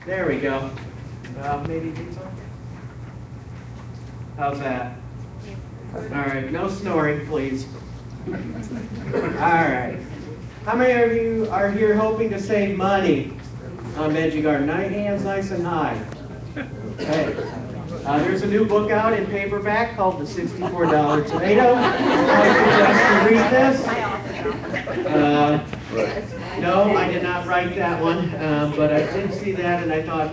There we go. Maybe these on? How's that? All right, no snoring, please. All right. How many of you are here hoping to save money on veggie garden? Hands nice and high. Okay. There's a new book out in paperback called The $64 Tomato. I suggest you read this. No, I did not write that one, but I did see that and I thought,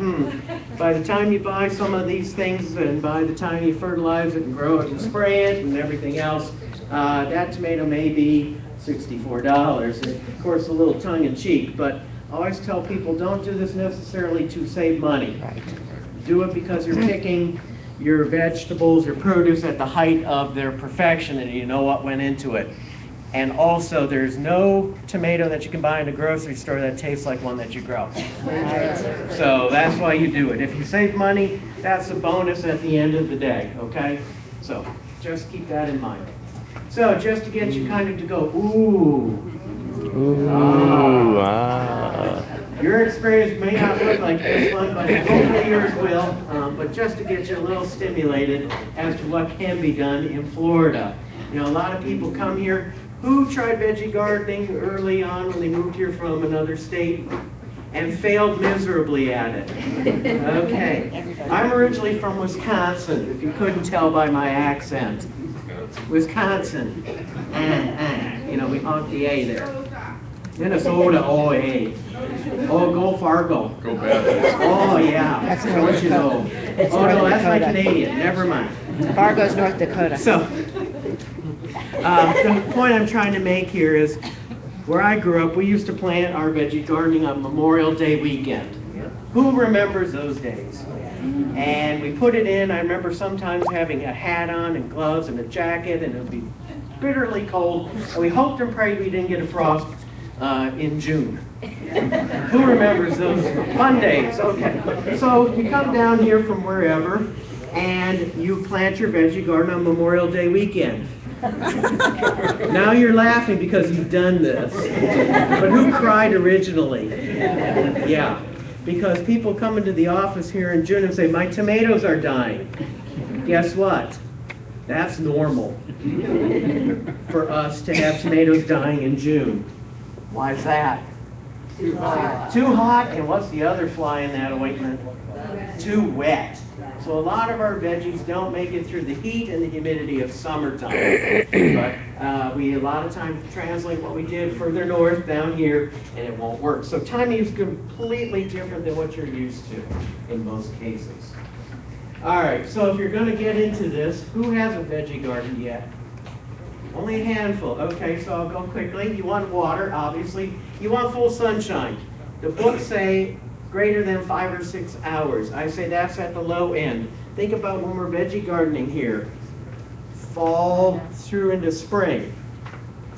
by the time you buy some of these things and by the time you fertilize it and grow it and spray it and everything else, that tomato may be $64. And of course, a little tongue-in-cheek, but I always tell people don't do this necessarily to save money. Do it because you're picking your vegetables, your produce at the height of their perfection and you know what went into it. And also, there's no tomato that you can buy in a grocery store that tastes like one that you grow. So that's why you do it. If you save money, that's a bonus at the end of the day, okay? So just keep that in mind. So just to get you kind of to go, ooh. Ooh, ah. Your experience may not look like this one, but hopefully yours will. But just to get you a little stimulated as to what can be done in Florida. You know, a lot of people come here who tried veggie gardening early on when they moved here from another state and failed miserably at it. Okay, I'm originally from Wisconsin, if you couldn't tell by my accent. Wisconsin, you know, we honk the A there. Minnesota, oh, A. Oh, go Fargo. Go Baptist. Oh, yeah. That's So North what you know. Dakota. It's Oh, North no, that's my Dakota. Canadian. Never mind. Fargo's North Dakota. So, the point I'm trying to make here is, where I grew up, we used to plant our veggie gardening on Memorial Day weekend. Who remembers those days? And we put it in. I remember sometimes having a hat on and gloves and a jacket, and it would be bitterly cold. And we hoped and prayed we didn't get a frost in June. Who remembers those fun days? Okay. So you come down here from wherever, and you plant your veggie garden on Memorial Day weekend. Now you're laughing because you've done this. But who cried originally? Yeah. Because people come into the office here in June and say, my tomatoes are dying. Guess what? That's normal for us to have tomatoes dying in June. Why is that? Too hot. Too hot, and what's the other fly in that ointment? Too wet. So a lot of our veggies don't make it through the heat and the humidity of summertime. But we a lot of times translate what we did further north down here, and it won't work. So timing is completely different than what you're used to in most cases. All right, so if you're going to get into this, who has a veggie garden yet? Only a handful. Okay, so I'll go quickly. You want water, obviously. You want full sunshine. The books say greater than 5 or 6 hours. I say that's at the low end. Think about when we're veggie gardening here. Fall through into spring.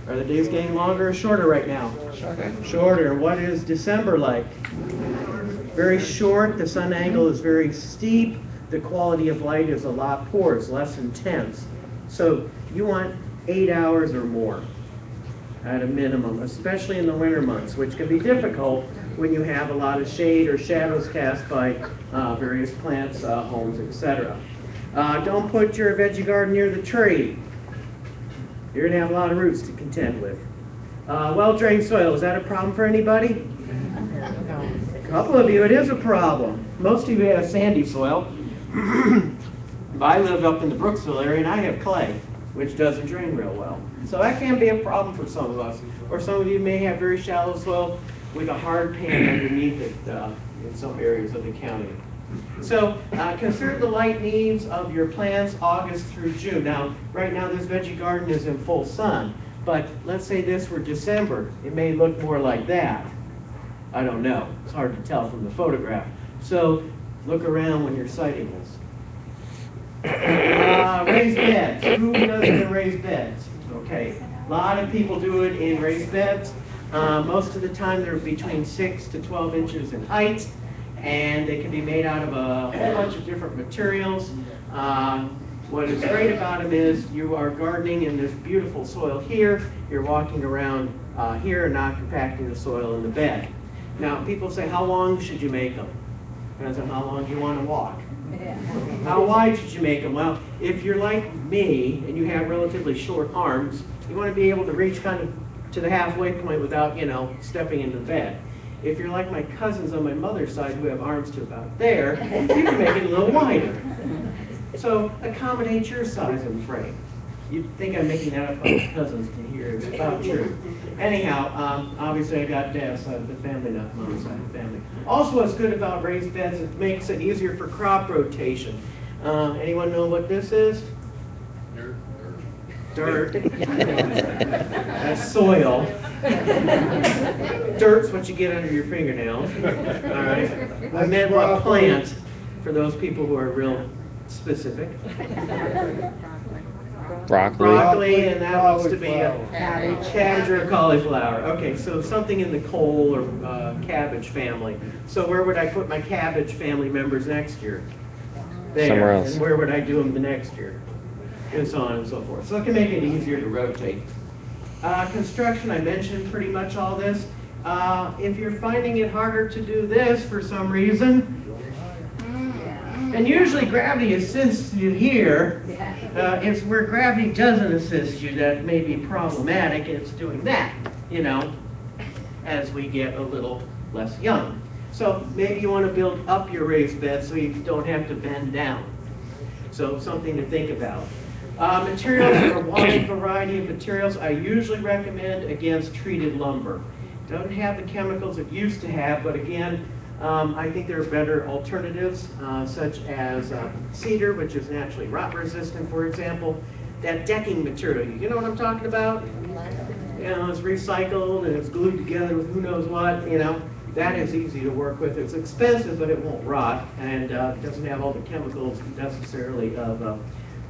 Are the days getting longer or shorter right now? Shorter. Shorter. What is December like? Very short. The sun angle is very steep. The quality of light is a lot poorer. It's less intense. So you want 8 hours or more at a minimum, especially in the winter months, which can be difficult when you have a lot of shade or shadows cast by various plants, homes, etc. Don't put your veggie garden near the tree. You're going to have a lot of roots to contend with. Well-drained soil, is that a problem for anybody? A couple of you, it is a problem. Most of you have sandy soil. I live up in the Brooksville area and I have clay, which doesn't drain real well. So that can be a problem for some of us. Or some of you may have very shallow soil with a hard pan underneath it in some areas of the county. So consider the light needs of your plants August through June. Now, right now this veggie garden is in full sun, but let's say this were December. It may look more like that. I don't know. It's hard to tell from the photograph. So look around when you're sighting this. Raised beds. Who does it in raised beds? Okay. A lot of people do it in raised beds. Most of the time they're between 6 to 12 inches in height, and they can be made out of a whole bunch of different materials. What is great about them is you are gardening in this beautiful soil here. You're walking around here and not compacting the soil in the bed. Now, people say, how long should you make them? Depends on how long you want to walk. How wide should you make them? Well, if you're like me and you have relatively short arms, you want to be able to reach kind of to the halfway point without, stepping into the bed. If you're like my cousins on my mother's side who have arms to about there, you can make it a little wider. So accommodate your size and frame. You'd think I'm making that up on my cousins to hear it's about true. Anyhow, obviously I got dad's side of the family, not mom's side of the family. Also, what's good about raised beds, it makes it easier for crop rotation. Anyone know what this is? Dirt. That's soil. Dirt's what you get under your fingernails. All right. I meant what plant for those people who are real specific. Broccoli, and that looks to be a cabbage or a cauliflower. Okay, so something in the cole or cabbage family. So where would I put my cabbage family members next year? There. Somewhere else. And where would I do them the next year? And so on and so forth. So it can make it easier to rotate. Construction, I mentioned pretty much all this. If you're finding it harder to do this for some reason, and usually gravity assists you here, it's where gravity doesn't assist you that may be problematic. It's doing that, as we get a little less young. So maybe you want to build up your raised bed so you don't have to bend down. So something to think about. Materials are a wide variety of materials. I usually recommend against treated lumber. Doesn't have the chemicals it used to have, but again, I think there are better alternatives, such as cedar, which is naturally rot resistant, for example. That decking material, you know what I'm talking about? It's recycled and it's glued together with who knows what, That is easy to work with. It's expensive, but it won't rot, and doesn't have all the chemicals necessarily of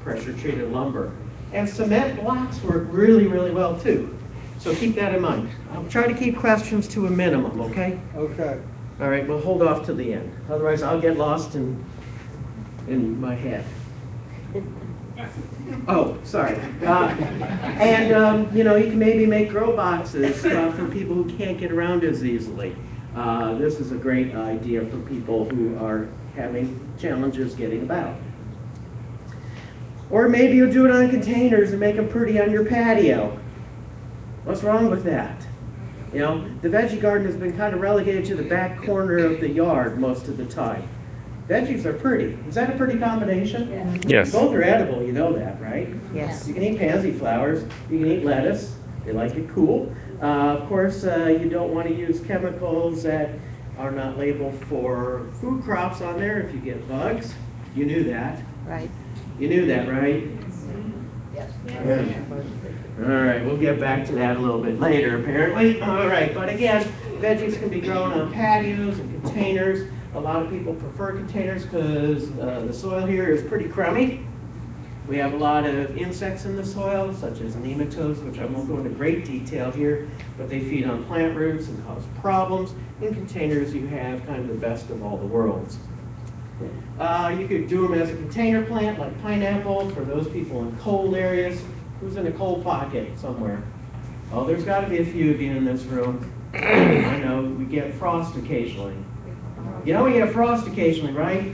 pressure-treated lumber. And cement blocks work really, really well, too. So keep that in mind. I'll try to keep questions to a minimum, okay? Okay. All right, we'll hold off to the end. Otherwise, I'll get lost in my head. Oh, sorry. You can maybe make grow boxes for people who can't get around as easily. This is a great idea for people who are having challenges getting about. Or maybe you'll do it on containers and make them pretty on your patio. What's wrong with that? The veggie garden has been kind of relegated to the back corner of the yard most of the time. Veggies are pretty. Is that a pretty combination? Yeah. Yes. Both are edible, you know that, right? Yes. You can eat pansy flowers. You can eat lettuce. They like it cool. Of course, you don't want to use chemicals that are not labeled for food crops on there if you get bugs. You knew that. Right. You knew that, right? Yes. All right, we'll get back to that a little bit later, apparently. All right, but again, veggies can be grown on patios and containers. A lot of people prefer containers because the soil here is pretty crummy. We have a lot of insects in the soil, such as nematodes, which I won't go into great detail here, but they feed on plant roots and cause problems. In containers, you have kind of the best of all the worlds. You could do them as a container plant, like pineapple, for those people in cold areas. Who's in a cold pocket somewhere? Oh, there's got to be a few of you in this room. I know, we get frost occasionally. We get frost occasionally, right?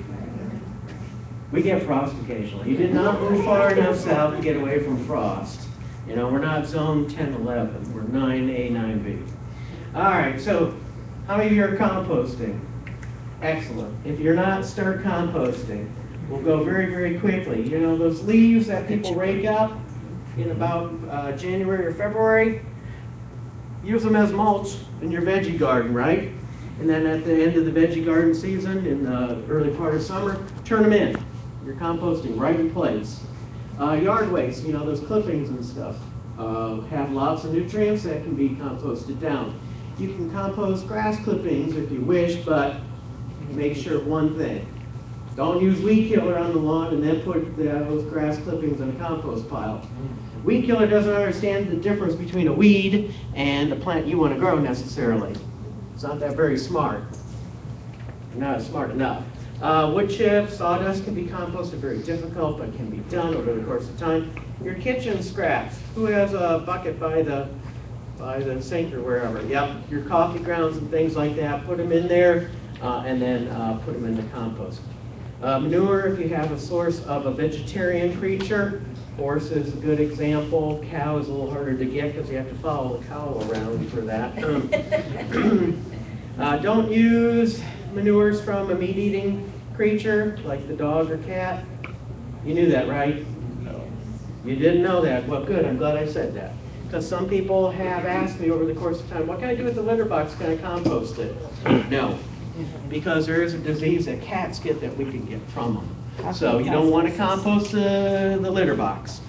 We get frost occasionally. You did not move far enough south to get away from frost. We're not zone 10, 11. We're 9A, 9B. All right, so how many of you are composting? Excellent. If you're not, start composting. We'll go very, very quickly. Those leaves that people rake up in about January or February, use them as mulch in your veggie garden, right? And then at the end of the veggie garden season, in the early part of summer, turn them in. You're composting right in place. Yard waste, those clippings and stuff, have lots of nutrients that can be composted down. You can compost grass clippings if you wish, but make sure one thing. Don't use weed killer on the lawn and then put those grass clippings in a compost pile. Weed killer doesn't understand the difference between a weed and the plant you want to grow necessarily. It's not that very smart. You're not smart enough. Wood chips, sawdust can be composted, very difficult, but can be done over the course of time. Your kitchen scraps. Who has a bucket by the sink or wherever? Yep, your coffee grounds and things like that, put them in there. and then put them in the compost. Manure, if you have a source of a vegetarian creature, horse is a good example. Cow is a little harder to get because you have to follow the cow around for that. Don't use manures from a meat-eating creature like the dog or cat. You knew that, right? No. You didn't know that. Well, good. I'm glad I said that. Because some people have asked me over the course of time, what can I do with the litter box? Can I compost it? No. Because there is a disease that cats get that we can get from them. So you don't want to compost the litter box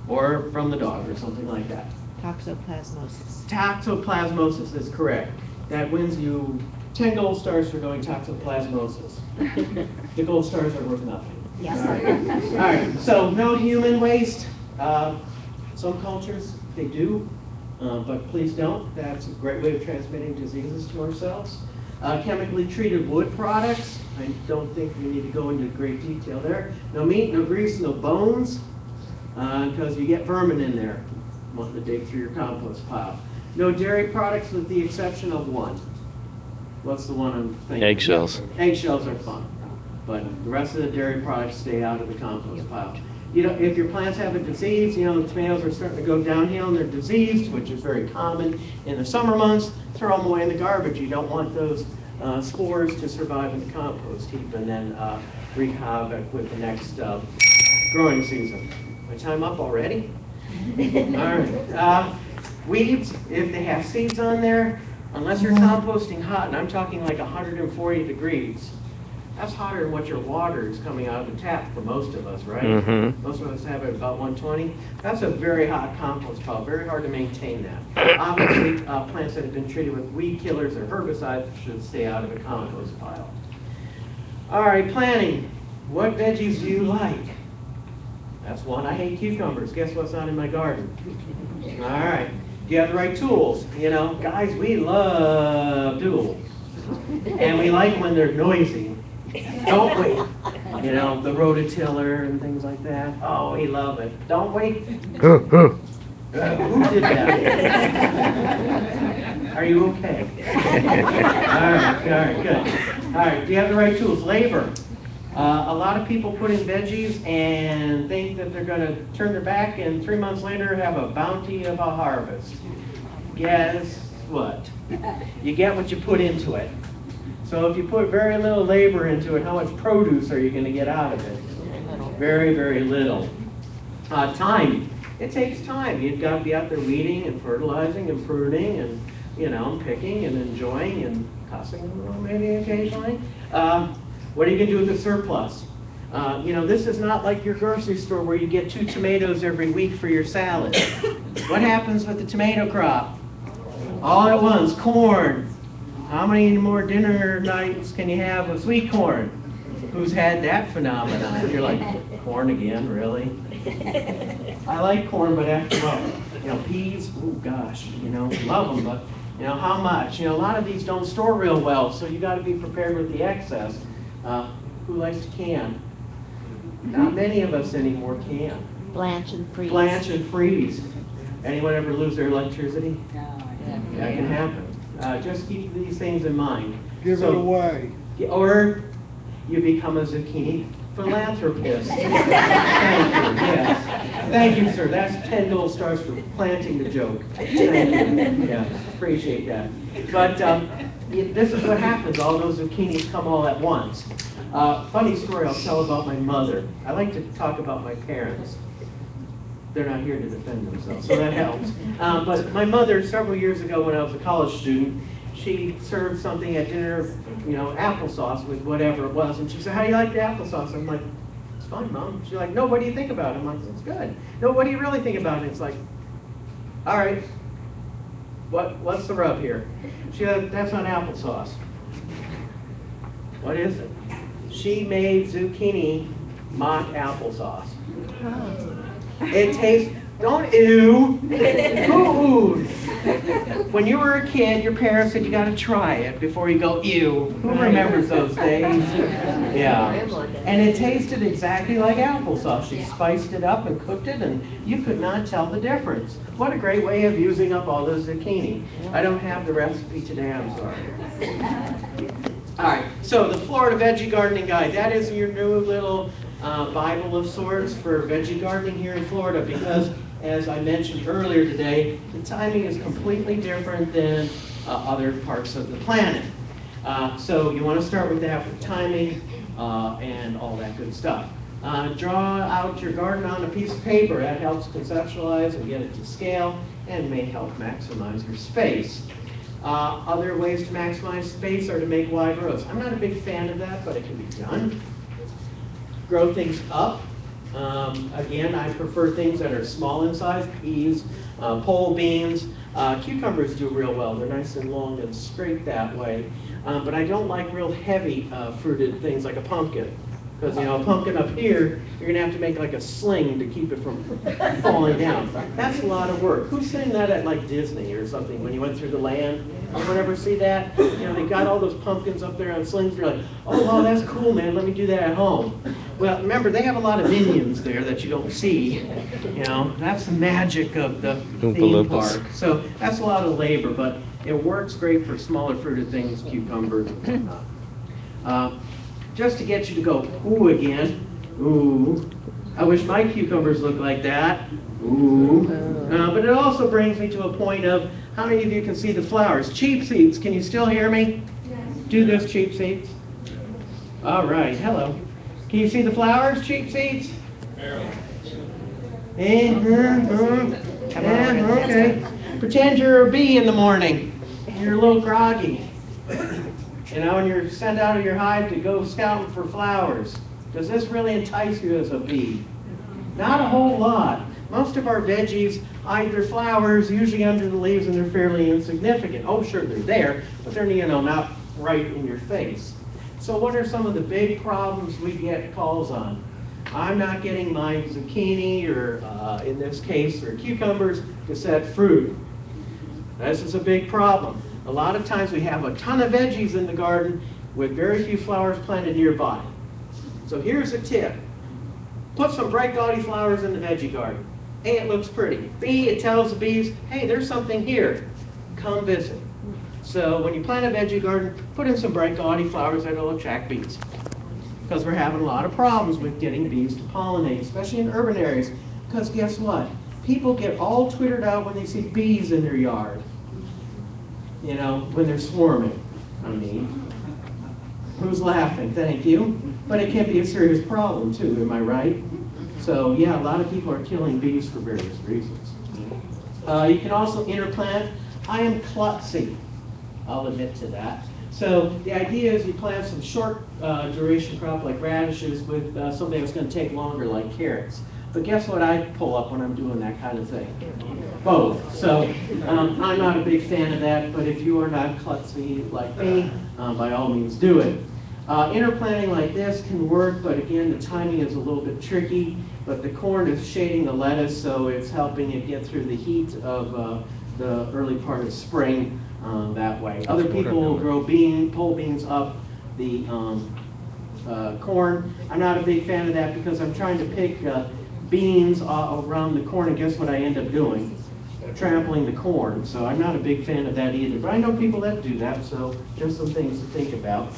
or from the dog or something like that. Toxoplasmosis. Toxoplasmosis is correct. That wins you 10 gold stars for going toxoplasmosis. The gold stars are worth nothing. Yes. All right. So no human waste. Some cultures, they do, but please don't. That's a great way of transmitting diseases to ourselves. Chemically treated wood products. I don't think we need to go into great detail there. No meat, no grease, no bones, because you get vermin in there wanting to dig through your compost pile. No dairy products with the exception of one. What's the one I'm thinking? Eggshells. Eggshells are fun, but the rest of the dairy products stay out of the compost pile. You know, if your plants have a disease, you know, the tomatoes are starting to go downhill and they're diseased, which is very common in the summer months, throw them away in the garbage. You don't want those spores to survive in the compost heap and then wreak havoc with the next growing season. My time up already? All right. Weeds, if they have seeds on there, unless you're composting hot, and I'm talking like 140 degrees, that's hotter than what your water is coming out of the tap for most of us, right? Mm-hmm. Most of us have it about 120. That's a very hot compost pile, very hard to maintain that. Obviously, plants that have been treated with weed killers or herbicides should stay out of a compost pile. All right, planting. What veggies do you like? That's one. I hate cucumbers. Guess what's not in my garden? All right. Do you have the right tools? You know, guys, we love tools. And we like when they're noisy. Don't we? You know, the rototiller and things like that. Oh, we love it. Don't we? Who did that? Are you okay? All right, good. All right, do you have the right tools? Labor. A lot of people put in veggies and think that they're going to turn their back and 3 months later have a bounty of a harvest. Guess what? You get what you put into it. So if you put very little labor into it, how much produce are you going to get out of it? Very, very little. Time. It takes time. You've got to be out there weeding and fertilizing and pruning and, you know, picking and enjoying and cussing a little maybe occasionally. What are you going to do with the surplus? You know, this is not like your grocery store where you get 2 tomatoes every week for your salad. What happens with the tomato crop? All at once, corn. How many more dinner nights can you have with sweet corn? Who's had that phenomenon? You're like, corn again, really? I like corn, but after a while, you know, peas, oh gosh, you know, love them, but you know, how much? You know, a lot of these don't store real well, so you got to be prepared with the excess. Who likes to can? Not many of us anymore can. Blanch and freeze. Blanch and freeze. Anyone ever lose their electricity? No. That can happen. Just keep these things in mind. Give it away. Or you become a zucchini philanthropist. Thank you, yes. Thank you, sir. That's 10 gold stars for planting the joke. Thank you. Yeah, appreciate that. But this is what happens. All those zucchinis come all at once. Funny story I'll tell about my mother. I like to talk about my parents. They're not here to defend themselves, so that helps. But my mother, several years ago when I was a college student, she served something at dinner, you know, applesauce with whatever it was, and she said, "How do you like the applesauce?" I'm like, "It's fine, Mom." She's like, "No, what do you think about it?" I'm like, "It's good." "No, what do you really think about it?" It's like, "All right, what's the rub here?" She said, "That's not applesauce." What is it? She made zucchini mock applesauce. It tastes, don't ew, ooh. When you were a kid, your parents said you got to try it before you go ew. Who remembers those days? Yeah. And it tasted exactly like applesauce. She spiced it up and cooked it, and you could not tell the difference. What a great way of using up all those zucchini. I don't have the recipe today, I'm sorry. All right, so the Florida Veggie Gardening Guide, that is your new little Bible of sorts for veggie gardening here in Florida because, as I mentioned earlier today, the timing is completely different than other parts of the planet. So you want to start with that for timing and all that good stuff. Draw out your garden on a piece of paper. That helps conceptualize and get it to scale and may help maximize your space. Other ways to maximize space are to make wide rows. I'm not a big fan of that, but it can be done. Grow things up. Again, I prefer things that are small in size, peas, pole beans. Cucumbers do real well. They're nice and long and straight that way. But I don't like real heavy fruited things like a pumpkin. Because, you know, a pumpkin up here, you're going to have to make like a sling to keep it from falling down. That's a lot of work. Who's seen that at like Disney or something when you went through the land? Anyone ever see that? You know, they got all those pumpkins up there on slings. You're like, oh, wow, that's cool, man. Let me do that at home. Well, remember, they have a lot of minions there that you don't see. You know, that's the magic of the theme park. So that's a lot of labor, but it works great for smaller fruited things, cucumbers and whatnot. Just to get you to go, ooh, again. Ooh. I wish my cucumbers looked like that. Ooh. But it also brings me to a point of, how many of you can see the flowers? Cheap seats, can you still hear me? Yes. Do this, cheap seats. All right, hello. Can you see the flowers, cheap seats? Okay. Pretend you're a bee in the morning. You're a little groggy. You know, and you're sent out of your hive to go scouting for flowers. Does this really entice you as a bee? Not a whole lot. Most of our veggies hide their flowers, usually under the leaves, and they're fairly insignificant. Oh, sure, they're there, but they're, you know, not right in your face. So what are some of the big problems we get calls on? I'm not getting my zucchini, or in this case, or cucumbers, to set fruit. This is a big problem. A lot of times we have a ton of veggies in the garden with very few flowers planted nearby. So here's a tip. Put some bright gaudy flowers in the veggie garden. A, it looks pretty. B, it tells the bees, hey, there's something here. Come visit. So when you plant a veggie garden, put in some bright gaudy flowers that will attract bees. Because we're having a lot of problems with getting bees to pollinate, especially in urban areas. Because guess what? People get all twittered out when they see bees in their yard. You know, when they're swarming, I mean. Who's laughing? Thank you. But it can be a serious problem too, am I right? So yeah, a lot of people are killing bees for various reasons. You can also interplant. I am klutzy, I'll admit to that. So the idea is you plant some short duration crop like radishes with something that's going to take longer like carrots. But guess what I pull up when I'm doing that kind of thing? Both. So I'm not a big fan of that, but if you are not klutzy like me, by all means do it. Interplanting like this can work, but again, the timing is a little bit tricky. But the corn is shading the lettuce, so it's helping it get through the heat of the early part of spring that way. Other people will grow pole beans up the corn. I'm not a big fan of that because I'm trying to pick beans around the corn, and guess what I end up doing? Trampling the corn. So I'm not a big fan of that either. But I know people that do that, so just some things to think about.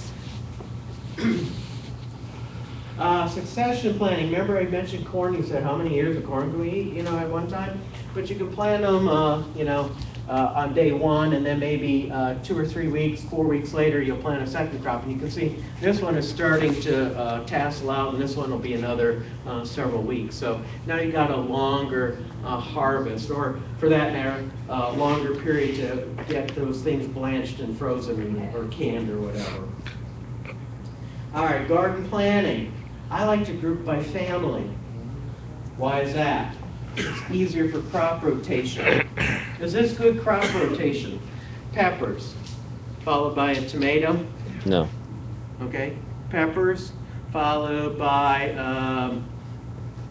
Succession planting. Remember I mentioned corn, you said how many ears of corn can we eat, you know, at one time? But you can plant them, you know, on day one, and then maybe 2 or 3 weeks, 4 weeks later, you'll plant a second crop. And you can see this one is starting to tassel out, and this one will be another several weeks. So now you've got a longer harvest, or for that matter, a longer period to get those things blanched and frozen or canned or whatever. All right, garden planning. I like to group by family. Why is that? It's easier for crop rotation. Is this good crop rotation? Peppers, followed by a tomato? No. Okay, peppers, followed by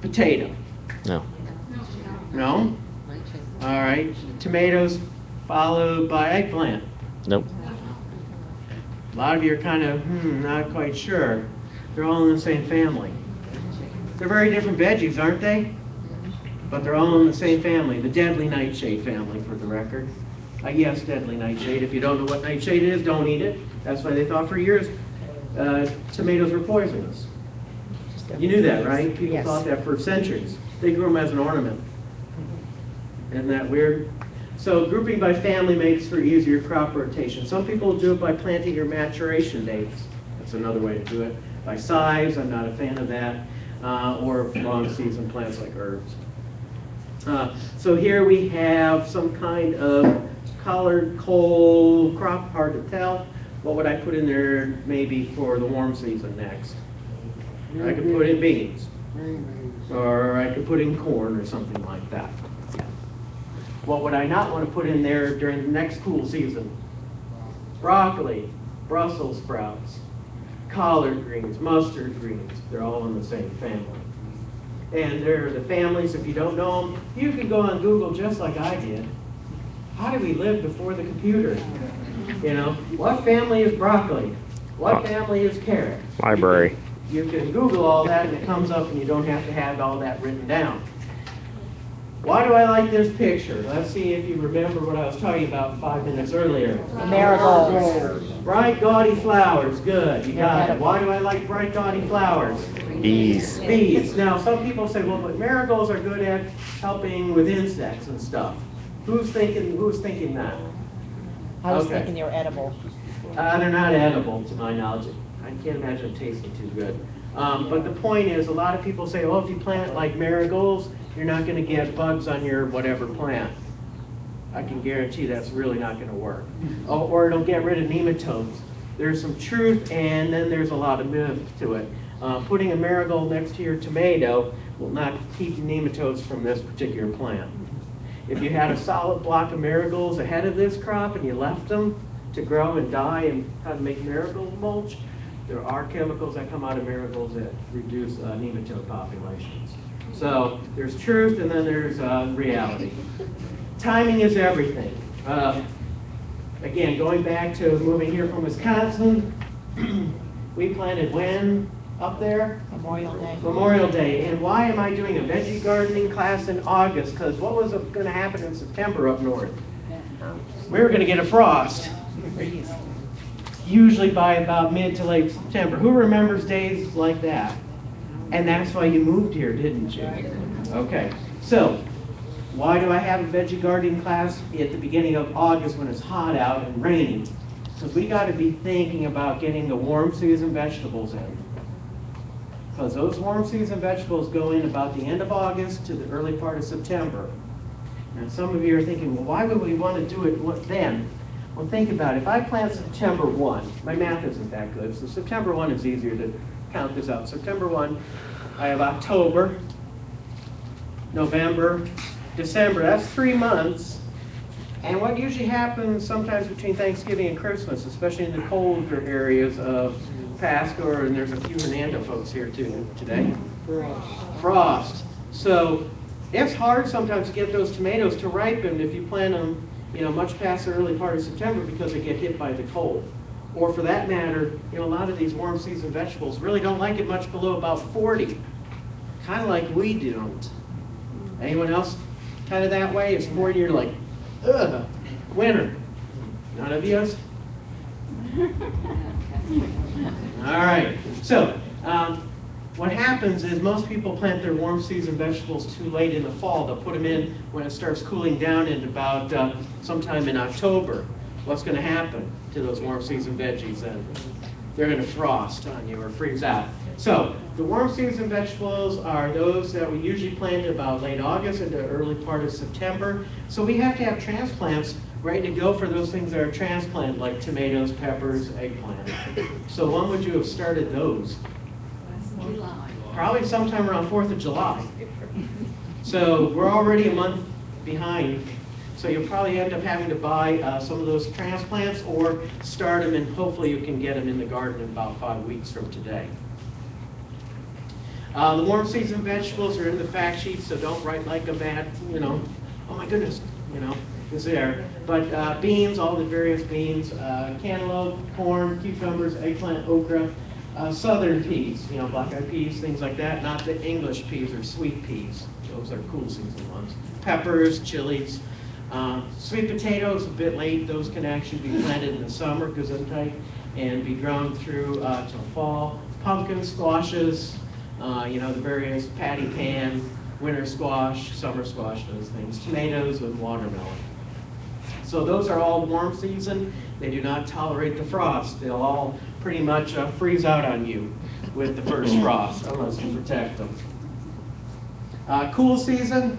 potato? No. No? All right, tomatoes, followed by eggplant? Nope. A lot of you are kind of, not quite sure. They're all in the same family. They're very different veggies, aren't they? But they're all in the same family, the deadly nightshade family, for the record. Yes, deadly nightshade. If you don't know what nightshade is, don't eat it. That's why they thought for years tomatoes were poisonous. You knew that, right? People Yes. thought that for centuries. They grew them as an ornament. Isn't that weird? So grouping by family makes for easier crop rotation. Some people do it by planting your maturation dates. That's another way to do it. By size, I'm not a fan of that. Or long season plants like herbs. So here we have some kind of collared coal crop, hard to tell. What would I put in there maybe for the warm season next? I could put in beans. Or I could put in corn or something like that. What would I not want to put in there during the next cool season? Broccoli, Brussels sprouts, collard greens, mustard greens. They're all in the same family. And they're the families, if you don't know them, you can go on Google just like I did. How did we live before the computer? You know, what family is broccoli? What family is carrot? Library. You can Google all that and it comes up and you don't have to have all that written down. Why do I like this picture? Let's see if you remember what I was talking about 5 minutes earlier. Marigolds. Bright, gaudy flowers. Good, you got it. Why do I like bright, gaudy flowers? Bees. Bees. Now, some people say, well, but marigolds are good at helping with insects and stuff. Who's thinking that? I was Okay. thinking they were edible. They're not edible, to my knowledge. I can't imagine it tasting too good. But the point is, a lot of people say, well, if you plant like marigolds, you're not going to get bugs on your whatever plant. I can guarantee that's really not going to work. Oh, or it'll get rid of nematodes. There's some truth, and then there's a lot of myth to it. Putting a marigold next to your tomato will not keep nematodes from this particular plant. If you had a solid block of marigolds ahead of this crop and you left them to grow and die and kind of make marigold mulch, there are chemicals that come out of marigolds that reduce nematode populations. So there's truth and then there's reality. Timing is everything. Again, going back to moving here from Wisconsin, we planted when up there? Memorial Day. Memorial Day. And why am I doing a veggie gardening class in August? Because what was going to happen in September up north? We were going to get a frost. Usually by about mid to late September. Who remembers days like that? And that's why you moved here, didn't you? Okay. So, why do I have a veggie gardening class at the beginning of August when it's hot out and raining? Because we got to be thinking about getting the warm season vegetables in. Because those warm season vegetables go in about the end of August to the early part of September. And some of you are thinking, well, why would we want to do it then? Well, think about it. If I plant September 1, my math isn't that good, so September 1 is easier to count this out. September 1, I have October, November, December. That's 3 months. And what usually happens sometimes between Thanksgiving and Christmas, especially in the colder areas of Pasco, and there's a few Hernando folks here too today. Frost. So it's hard sometimes to get those tomatoes to ripen if you plant them, much past the early part of September because they get hit by the cold. Or for that matter, a lot of these warm season vegetables really don't like it much below about 40. Kind of like we don't. Anyone else kind of that way? It's 40, you're like, ugh, winter. None of you? All right. So, what happens is most people plant their warm season vegetables too late in the fall. They'll put them in when it starts cooling down in about sometime in October. What's going to happen to those warm season veggies then? They're going to frost on you or freeze out. So the warm season vegetables are those that we usually plant about late August into early part of September. So we have to have transplants ready to go for those things that are transplanted, like tomatoes, peppers, eggplant. So when would you have started those? July. Probably sometime around 4th of July. So we're already a month behind. So you'll probably end up having to buy some of those transplants or start them, and hopefully you can get them in the garden in about 5 weeks from today. The warm season vegetables are in the fact sheet, so don't write like a bad, oh my goodness, it's there. But beans, all the various beans, cantaloupe, corn, cucumbers, eggplant, okra, southern peas, black-eyed peas, things like that, not the English peas or sweet peas. Those are cool season ones. Peppers, chilies. Sweet potatoes, a bit late. Those can actually be planted in the summer, gesundheit. and be grown through till fall. Pumpkins, squashes, the various patty pan, winter squash, summer squash, those things. Tomatoes and watermelon. So those are all warm season. They do not tolerate the frost. They'll all pretty much freeze out on you with the first frost, unless you protect them. Cool season,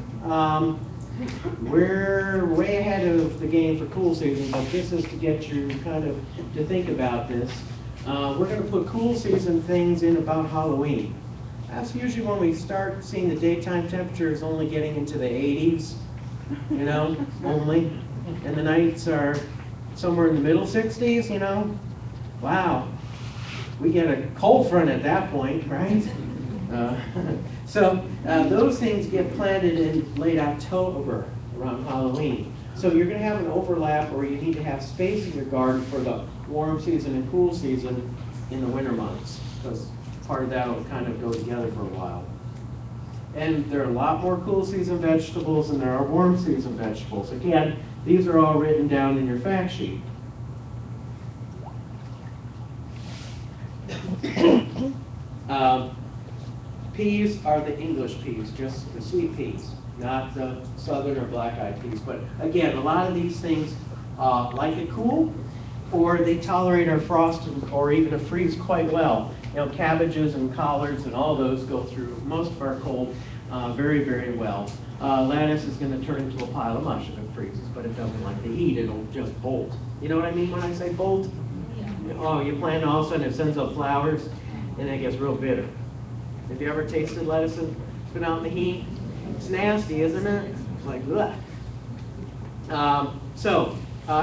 we're way ahead of the game for cool season, but this is to get you kind of to think about this. We're going to put cool season things in about Halloween. That's usually when we start seeing the daytime temperatures only getting into the 80s, only. And the nights are somewhere in the middle 60s, Wow. We get a cold front at that point, right? So those things get planted in late October, around Halloween. So you're going to have an overlap, or you need to have space in your garden for the warm season and cool season in the winter months, because part of that will kind of go together for a while. And there are a lot more cool season vegetables than there are warm season vegetables. Again, these are all written down in your fact sheet. Peas are the English peas, just the sweet peas, not the southern or black-eyed peas. But again, a lot of these things like it cool, or they tolerate our frost or even a freeze quite well. Cabbages and collards and all those go through most of our cold very, very well. Lettuce is going to turn into a pile of mush if it freezes, but it doesn't like to heat. It'll just bolt. You know what I mean when I say bolt? Yeah. Oh, you plant, all of a sudden it sends up flowers, and it gets real bitter. Have you ever tasted lettuce and it's been out in the heat? It's nasty, isn't it? It's like, ugh.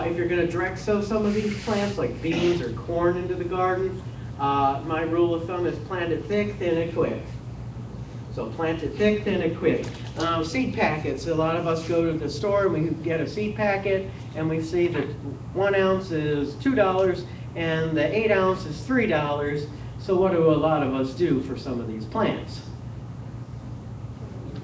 If you're going to direct sow some of these plants, like beans or corn, into the garden, my rule of thumb is plant it thick, thin, and quick. So plant it thick, thin, and quick. Seed packets. A lot of us go to the store and we get a seed packet, and we see that 1 ounce is $2 and the 8 ounce is $3. So what do a lot of us do for some of these plants?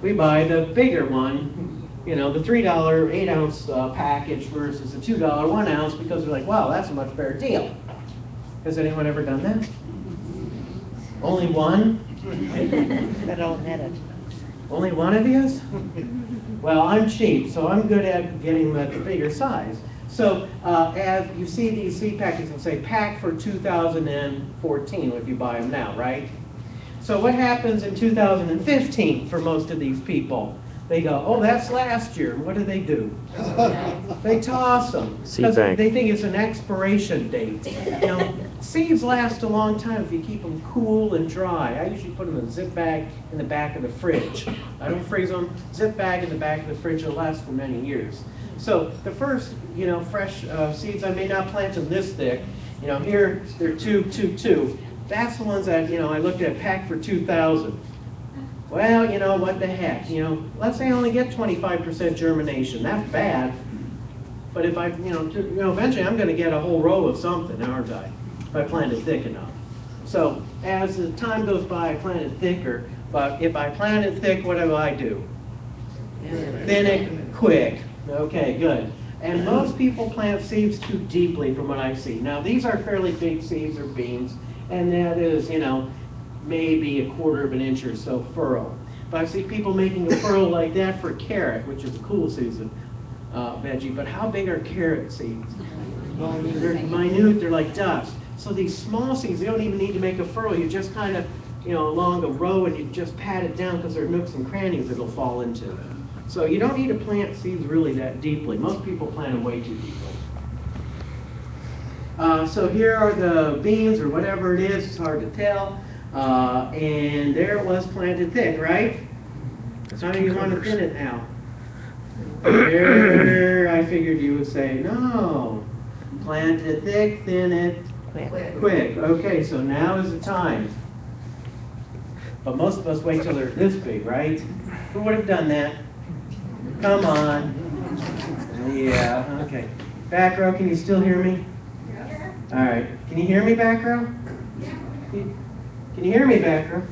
We buy the bigger one, the $3 8 ounce package versus the $2 1 ounce, because we're like, wow, that's a much better deal. Has anyone ever done that? Only one? I don't net it. Only one of you? Well, I'm cheap, so I'm good at getting the bigger size. So as you see these seed packets, will say pack for 2014 if you buy them now, right? So what happens in 2015 for most of these people? They go, oh, that's last year. What do? They toss them. Because they think it's an expiration date. Seeds last a long time if you keep them cool and dry. I usually put them in a zip bag in the back of the fridge. I don't freeze them. Zip bag in the back of the fridge will last for many years. So the first, fresh seeds, I may not plant them this thick. Here they're 2. That's the ones that, I looked at, packed for 2,000. Well, what the heck, let's say I only get 25% germination. That's bad. But if I, eventually I'm going to get a whole row of something, aren't I? If I plant it thick enough. So as the time goes by, I plant it thicker. But if I plant it thick, what do I do? Thin it quick. Okay, good. And most people plant seeds too deeply from what I see. Now, these are fairly big seeds or beans, and that is, maybe 1/4 of an inch or so furrow. But I see people making a furrow like that for carrot, which is a cool season veggie. But how big are carrot seeds? They're minute, they're like dust. So these small seeds, they don't even need to make a furrow. You just kind of, along a row, and you just pat it down because there are nooks and crannies it'll fall into. So you don't need to plant seeds really that deeply. Most people plant them way too deeply. So here are the beans or whatever it is. It's hard to tell. And there it was, planted thick, right? Some of you want to thin it now. There, I figured you would say, no. Plant it thick, thin it quick. Okay, so now is the time. But most of us wait till they're this big, right? Who would have done that? Come on. Yeah, okay. Back row, can you still hear me? All right. Can you hear me, back row? Can you hear me, back row?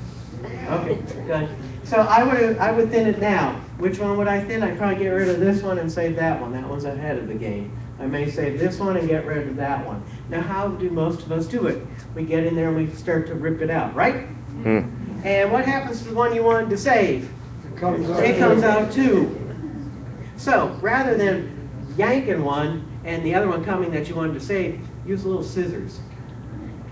Okay, good. So I would thin it now. Which one would I thin? I'd probably get rid of this one and save that one. That one's ahead of the game. I may save this one and get rid of that one. Now, how do most of us do it? We get in there and we start to rip it out, right? And what happens to the one you wanted to save? It comes out too. So, rather than yanking one and the other one coming that you wanted to save, use little scissors.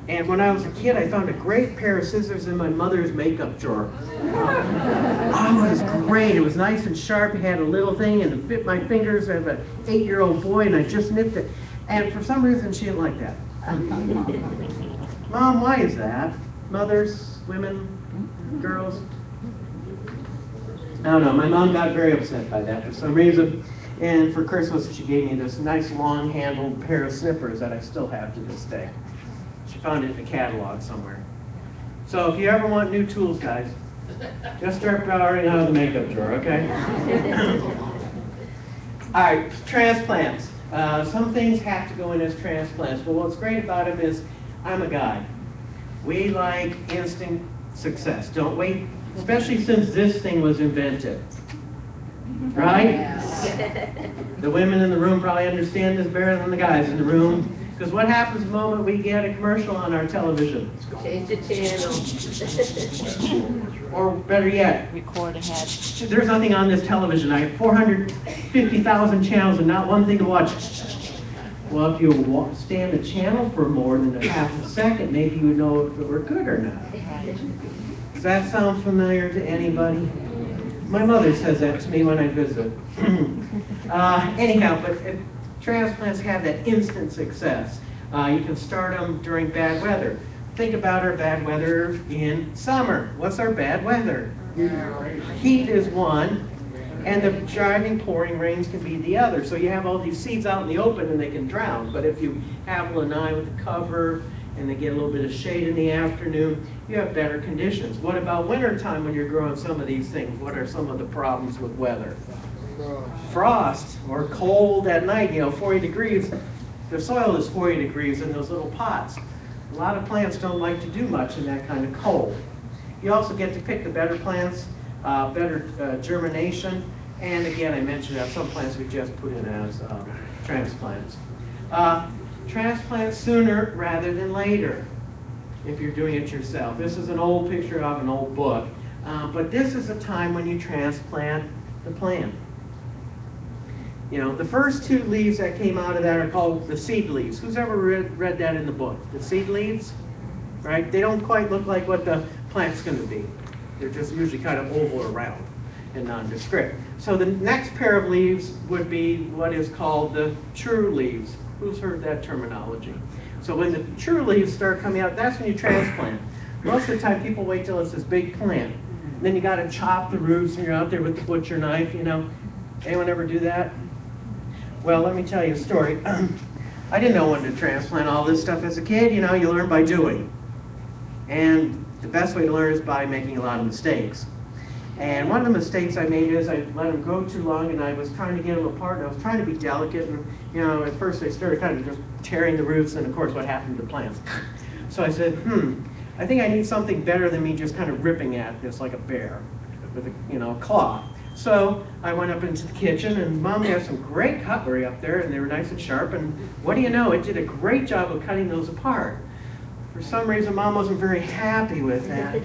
And when I was a kid, I found a great pair of scissors in my mother's makeup drawer. Oh, it was great. It was nice and sharp. It had a little thing and it fit my fingers as an 8-year-old boy, and I just nipped it. And for some reason, she didn't like that. Mom, why is that? Mothers, women, girls? I don't know. My mom got very upset by that for some reason. And for Christmas, she gave me this nice long-handled pair of snippers that I still have to this day. She found it in a catalog somewhere. So if you ever want new tools, guys, just start borrowing out of the makeup drawer, okay? All right, transplants. Some things have to go in as transplants, but what's great about them is I'm a guy. We like instant success, don't we? Especially since this thing was invented. Right? The women in the room probably understand this better than the guys in the room. Because what happens the moment we get a commercial on our television? Change the channel. Or better yet, Record ahead. there's nothing on this television. I have 450,000 channels and not one thing to watch. Well, if you stay on the channel for more than a half a second, maybe you would know if it were good or not. Does that sound familiar to anybody? My mother says that to me when I visit. Anyhow, but transplants have that instant success. You can start them during bad weather. Think about our bad weather in summer. What's our bad weather? Heat is one, and the driving, pouring rains can be the other. So you have all these seeds out in the open and they can drown. But if you have lanai with the cover and they get a little bit of shade in the afternoon, you have better conditions. What about wintertime when you're growing some of these things? What are some of the problems with weather? Frost or cold at night, 40 degrees. The soil is 40 degrees in those little pots. A lot of plants don't like to do much in that kind of cold. You also get to pick the better plants, better germination, and again, I mentioned that some plants we just put in as transplants. Transplant sooner rather than later if you're doing it yourself. This is an old picture of an old book, but this is a time when you transplant the plant. The first two leaves that came out of that are called the seed leaves. Who's ever read that in the book? The seed leaves, right? They don't quite look like what the plant's going to be. They're just usually kind of oval or round and nondescript. So the next pair of leaves would be what is called the true leaves. Who's heard that terminology? So when the true leaves start coming out, that's when you transplant. Most of the time people wait till it's this big plant. And then you got to chop the roots and you're out there with the butcher knife, Anyone ever do that? Well, let me tell you a story. I didn't know when to transplant all this stuff as a kid. You learn by doing. And the best way to learn is by making a lot of mistakes. And one of the mistakes I made is I let them grow too long and I was trying to get them apart and I was trying to be delicate and, at first they started kind of just tearing the roots and of course what happened to the plants. So I said, I think I need something better than me just kind of ripping at this like a bear with a claw. So I went up into the kitchen and Mom had some great cutlery up there and they were nice and sharp, and what do you know, it did a great job of cutting those apart. For some reason Mom wasn't very happy with that.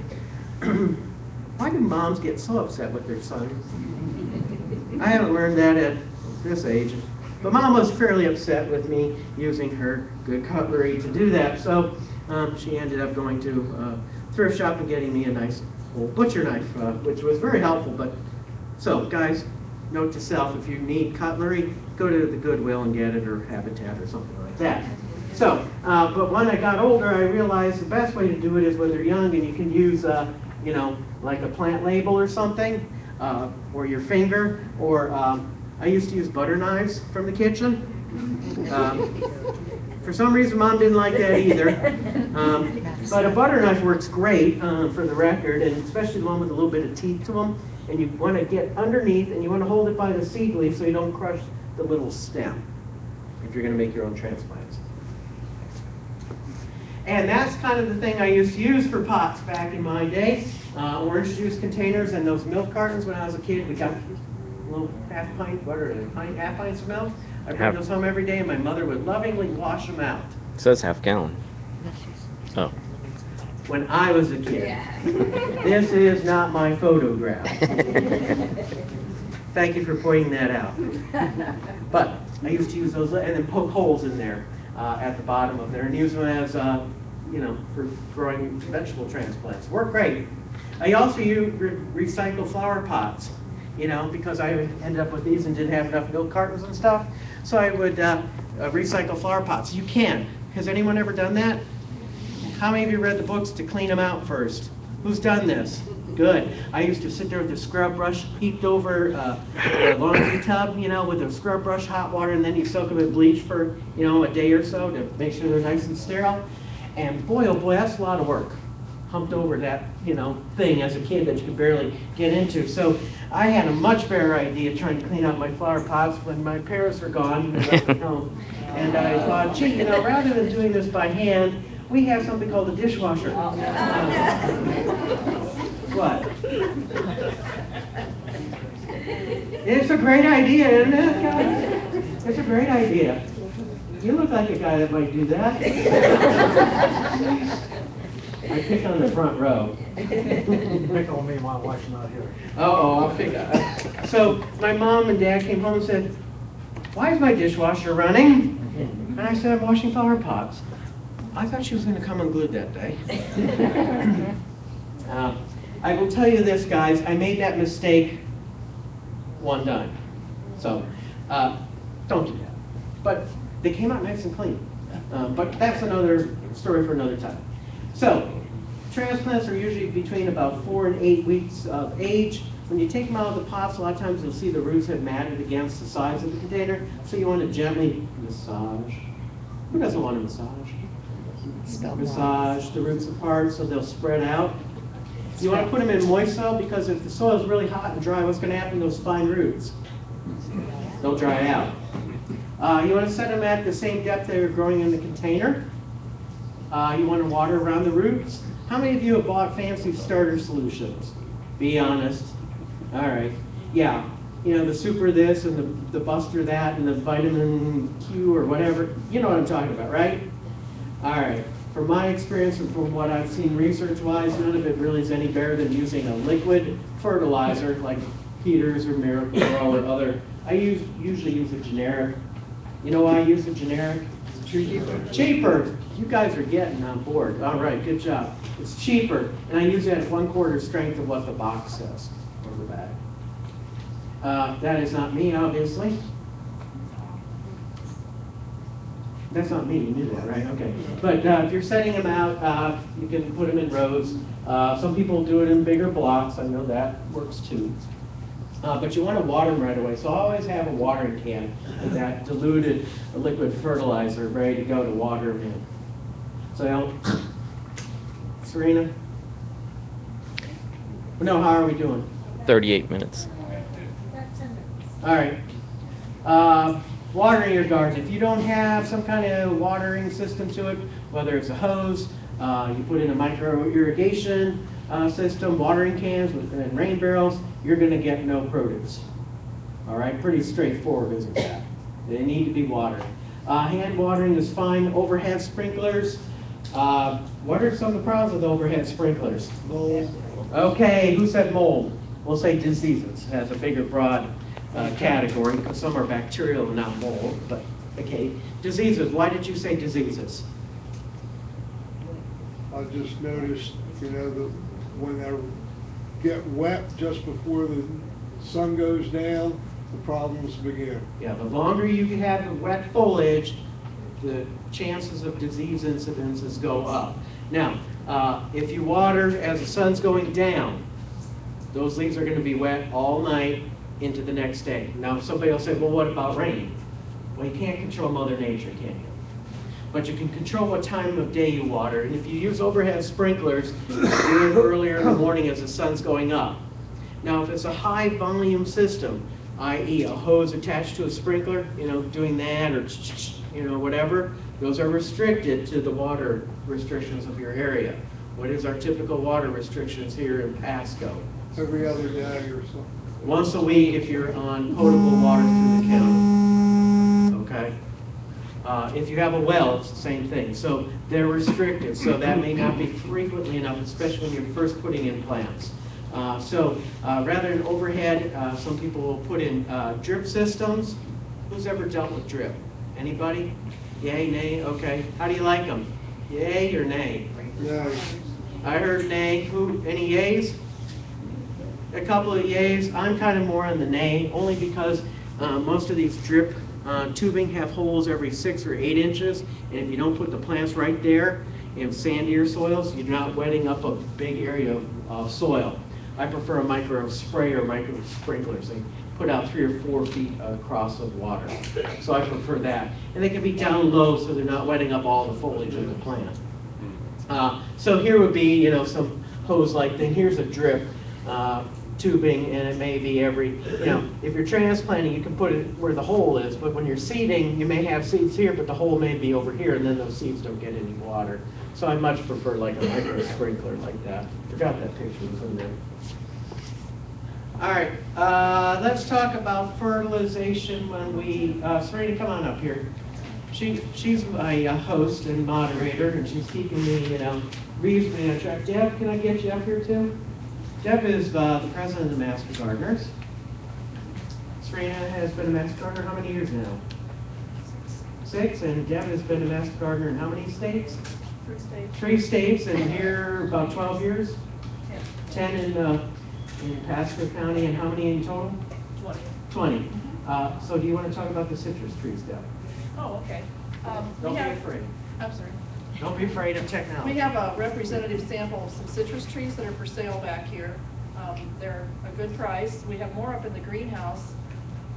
Why do moms get so upset with their sons? I haven't learned that at this age. But Mom was fairly upset with me using her good cutlery to do that, so she ended up going to a thrift shop and getting me a nice old butcher knife, which was very helpful. So, guys, note to self, if you need cutlery, go to the Goodwill and get it, or Habitat or something like that. So, but when I got older, I realized the best way to do it is when they're young and you can use, like a plant label or something, or your finger, or I used to use butter knives from the kitchen. For some reason, Mom didn't like that either. But a butter knife works great, for the record, and especially the one with a little bit of teeth to them. And you want to get underneath, and you want to hold it by the seed leaf so you don't crush the little stem if you're going to make your own transplants. And that's kind of the thing I used to use for pots back in my day. Orange juice containers and those milk cartons when I was a kid. We got a little half pint, half pints of milk. I bring Half. those home every day, and my mother would lovingly wash them out. It says half gallon. Oh. When I was a kid. This is not my photograph. Thank you for pointing that out. But I used to use those and then poke holes in there at the bottom of there and use them as, for growing vegetable transplants. Work great. I also use recycle flower pots, because I ended up with these and didn't have enough milk cartons and stuff. So I would recycle flower pots. You can. Has anyone ever done that? How many of you read the books to clean them out first? Who's done this? Good. I used to sit there with a scrub brush heaped over a laundry tub, with a scrub brush, hot water, and then you soak them in bleach for, a day or so to make sure they're nice and sterile. And boy, oh boy, that's a lot of work. Humped over that, thing as a kid that you could barely get into. So I had a much better idea trying to clean out my flower pots when my parents were gone and left at home. And I thought, gee, rather than doing this by hand, we have something called a dishwasher. What? It's a great idea, isn't it, guys? It's a great idea. You look like a guy that might do that. I pick on the front row. Pick on me, my wife's not here. I'll pick on. So my mom and dad came home and said, "Why is my dishwasher running?" And I said, "I'm washing flower pots." I thought she was going to come unglued that day. I will tell you this, guys. I made that mistake one time. So don't do that. But they came out nice and clean. But that's another story for another time. So transplants are usually between about 4 and 8 weeks of age. When you take them out of the pots, a lot of times you'll see the roots have matted against the sides of the container. So you want to gently massage. Who doesn't want to massage? Massage the roots apart so they'll spread out. You want to put them in moist soil because if the soil is really hot and dry, what's going to happen to those fine roots? They'll dry out. You want to set them at the same depth they're growing in the container. You want to water around the roots. How many of you have bought fancy starter solutions? Be honest. All right. Yeah. The super this and the buster that and the vitamin Q or whatever. You know what I'm talking about, right? All right. From my experience and from what I've seen research-wise, none of it really is any better than using a liquid fertilizer like Peters or Miracle-Gro or other. I usually use a generic. You know why I use a generic? It's cheaper. Cheaper. You guys are getting on board. All right, good job. It's cheaper, and I use it at 1/4 strength of what the box says on the back. That is not me, obviously. That's not me, you knew that, right? Okay. But if you're setting them out, you can put them in rows. Some people do it in bigger blocks. I know that works too. But you want to water them right away. So I always have a watering can with that diluted liquid fertilizer ready to go to water them in. So, Serena? No, how are we doing? 38 minutes. All right. Watering your garden. If you don't have some kind of watering system to it, whether it's a hose, you put in a micro irrigation system, watering cans and rain barrels, you're going to get no produce. All right, pretty straightforward, isn't that? They need to be watered. Hand watering is fine. Overhead sprinklers. What are some of the problems with overhead sprinklers? Mold. Okay, who said mold? We'll say diseases. It has a bigger, broad category because some are bacterial and not mold. But okay, diseases. Why did you say diseases? I just noticed, that when they get wet just before the sun goes down, the problems begin. Yeah, the longer you have the wet foliage, the chances of disease incidences go up. Now, if you water as the sun's going down, those leaves are going to be wet all night into the next day. Now, somebody will say, well, what about rain? Well, you can't control Mother Nature, can you? But you can control what time of day you water. And if you use overhead sprinklers, do it earlier in the morning as the sun's going up. Now, if it's a high volume system, i.e. a hose attached to a sprinkler, doing that or whatever, those are restricted to the water restrictions of your area. What is our typical water restrictions here in Pasco? Every other day or something. Once a week if you're on potable water through the county. okay? If you have a well, it's the same thing. So they're restricted, so that may not be frequently enough, especially when you're first putting in plants. Rather than overhead, some people will put in drip systems. Who's ever dealt with drip? Anybody? Yay, nay? Okay. How do you like them? Yay or nay? Yeah, I heard nay. Who? Any yays? A couple of yays. I'm kind of more on the nay, only because most of these drip tubing have holes every 6 or 8 inches, and if you don't put the plants right there in sandier soils, you're not wetting up a big area of soil. I prefer a micro spray or micro sprinklers. They put out 3 or 4 feet across of water, so I prefer that. And they can be down low, so they're not wetting up all the foliage of the plant. So here would be, you know, some hose-like thing. Here's a drip tubing, and it may be every, you know, if you're transplanting, you can put it where the hole is, but when you're seeding, you may have seeds here, but the hole may be over here, and then those seeds don't get any water. So I much prefer like a micro sprinkler like that. Forgot that picture was in there. All right, let's talk about fertilization when we, Serena, come on up here. She's my host and moderator, and she's keeping me, you know, reasonably on track. Deb, can I get you up here too? Deb is the president of the Master Gardeners. Serena has been a Master Gardener how many years now? 6, and Deb has been a Master Gardener in how many states? 3 states. 3 states, and here about 12 years? 10 in Pasco County, and how many in total? 20. 20. So do you want to talk about the citrus trees, Deb? Oh, okay. Don't be afraid. I'm sorry. Don't be afraid of technology. We have a representative sample of some citrus trees that are for sale back here. They're a good price. We have more up in the greenhouse.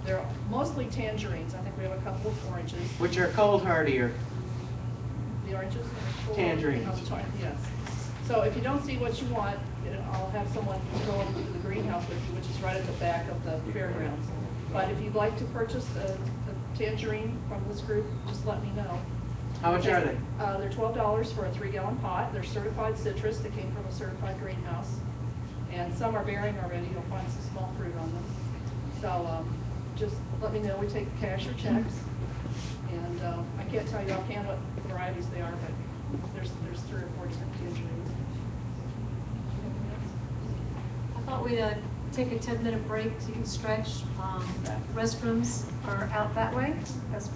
They're mostly tangerines. I think we have a couple of oranges. Which are cold hardier. The oranges? Tangerines. Yes. So if you don't see what you want, I'll have someone go over to the greenhouse with you, which is right at the back of the fairgrounds. But if you'd like to purchase a tangerine from this group, just let me know. How much are they? They're $12 for a 3-gallon pot. They're certified citrus. They came from a certified greenhouse. And some are bearing already. You'll find some small fruit on them. So just let me know. We take cash or checks. And I can't tell you offhand what varieties they are, but there's 3 or 4 different tangerines. Anything else? I thought we'd take a 10-minute break so you can stretch. Restrooms are out that way. That's